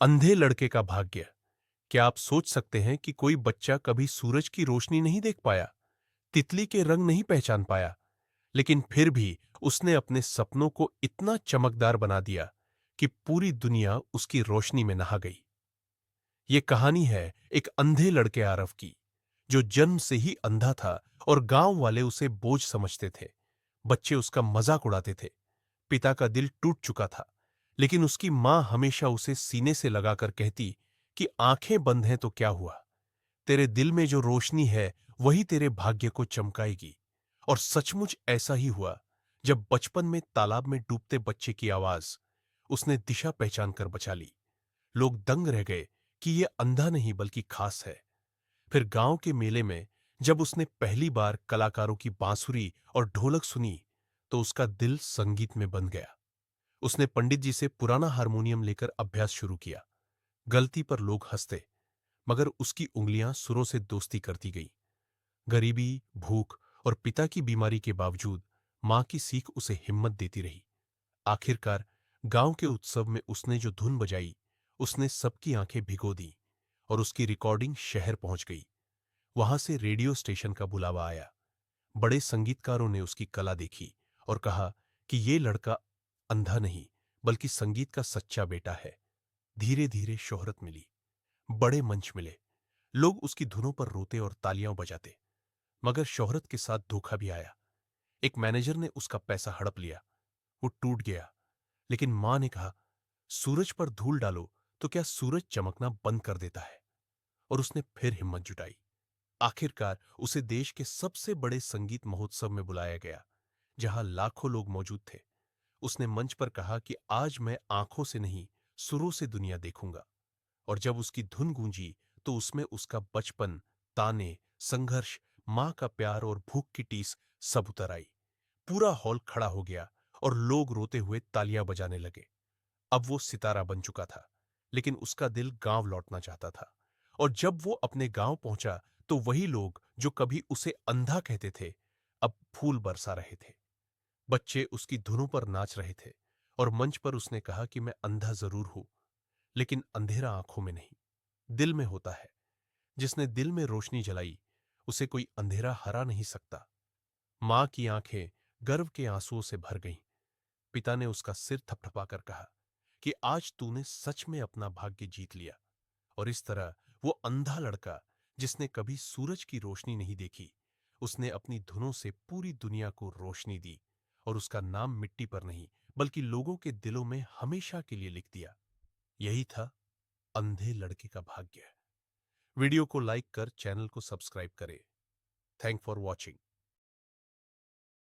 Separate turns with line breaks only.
अंधे लड़के का भाग्य। क्या आप सोच सकते हैं कि कोई बच्चा कभी सूरज की रोशनी नहीं देख पाया, तितली के रंग नहीं पहचान पाया, लेकिन फिर भी उसने अपने सपनों को इतना चमकदार बना दिया कि पूरी दुनिया उसकी रोशनी में नहा गई। ये कहानी है एक अंधे लड़के आरव की, जो जन्म से ही अंधा था और गांव वाले उसे बोझ समझते थे। बच्चे उसका मजाक उड़ाते थे। पिता का दिल टूट चुका था, लेकिन उसकी मां हमेशा उसे सीने से लगाकर कहती कि आंखें बंद हैं तो क्या हुआ, तेरे दिल में जो रोशनी है वही तेरे भाग्य को चमकाएगी। और सचमुच ऐसा ही हुआ। जब बचपन में तालाब में डूबते बच्चे की आवाज उसने दिशा पहचान कर बचा ली, लोग दंग रह गए कि यह अंधा नहीं बल्कि खास है। फिर गांव के मेले में जब उसने पहली बार कलाकारों की बांसुरी और ढोलक सुनी, तो उसका दिल संगीत में बंध गया। उसने पंडित जी से पुराना हारमोनियम लेकर अभ्यास शुरू किया। गलती पर लोग हंसते, मगर उसकी उंगलियां सुरों से दोस्ती करती गईं। गरीबी, भूख और पिता की बीमारी के बावजूद मां की सीख उसे हिम्मत देती रही। आखिरकार गांव के उत्सव में उसने जो धुन बजाई, उसने सबकी आंखें भिगो दी और उसकी रिकॉर्डिंग शहर पहुंच गई। वहां से रेडियो स्टेशन का बुलावा आया। बड़े संगीतकारों ने उसकी कला देखी और कहा कि ये लड़का अंधा नहीं बल्कि संगीत का सच्चा बेटा है। धीरे धीरे शोहरत मिली, बड़े मंच मिले, लोग उसकी धुनों पर रोते और तालियां बजाते। मगर शोहरत के साथ धोखा भी आया। एक मैनेजर ने उसका पैसा हड़प लिया। वो टूट गया। लेकिन मां ने कहा, सूरज पर धूल डालो तो क्या सूरज चमकना बंद कर देता है? और उसने फिर हिम्मत जुटाई। आखिरकार उसे देश के सबसे बड़े संगीत महोत्सव में बुलाया गया, जहां लाखों लोग मौजूद थे। उसने मंच पर कहा कि आज मैं आंखों से नहीं, सुरों से दुनिया देखूंगा। और जब उसकी धुन गूंजी, तो उसमें उसका बचपन, ताने, संघर्ष, मां का प्यार और भूख की टीस सब उतर आई। पूरा हॉल खड़ा हो गया और लोग रोते हुए तालियां बजाने लगे। अब वो सितारा बन चुका था, लेकिन उसका दिल गांव लौटना चाहता था। और जब वो अपने गांव पहुंचा, तो वही लोग जो कभी उसे अंधा कहते थे, अब फूल बरसा रहे थे। बच्चे उसकी धुनों पर नाच रहे थे और मंच पर उसने कहा कि मैं अंधा जरूर हूं, लेकिन अंधेरा आंखों में नहीं, दिल में होता है। जिसने दिल में रोशनी जलाई, उसे कोई अंधेरा हरा नहीं सकता। मां की आंखें गर्व के आंसुओं से भर गईं। पिता ने उसका सिर थपथपाकर कहा कि आज तूने सच में अपना भाग्य जीत लिया। और इस तरह वो अंधा लड़का, जिसने कभी सूरज की रोशनी नहीं देखी, उसने अपनी धुनों से पूरी दुनिया को रोशनी दी। और उसका नाम मिट्टी पर नहीं बल्कि लोगों के दिलों में हमेशा के लिए लिख दिया। यही था अंधे लड़के का भाग्य। वीडियो को लाइक कर चैनल को सब्सक्राइब करें। Thank for watching.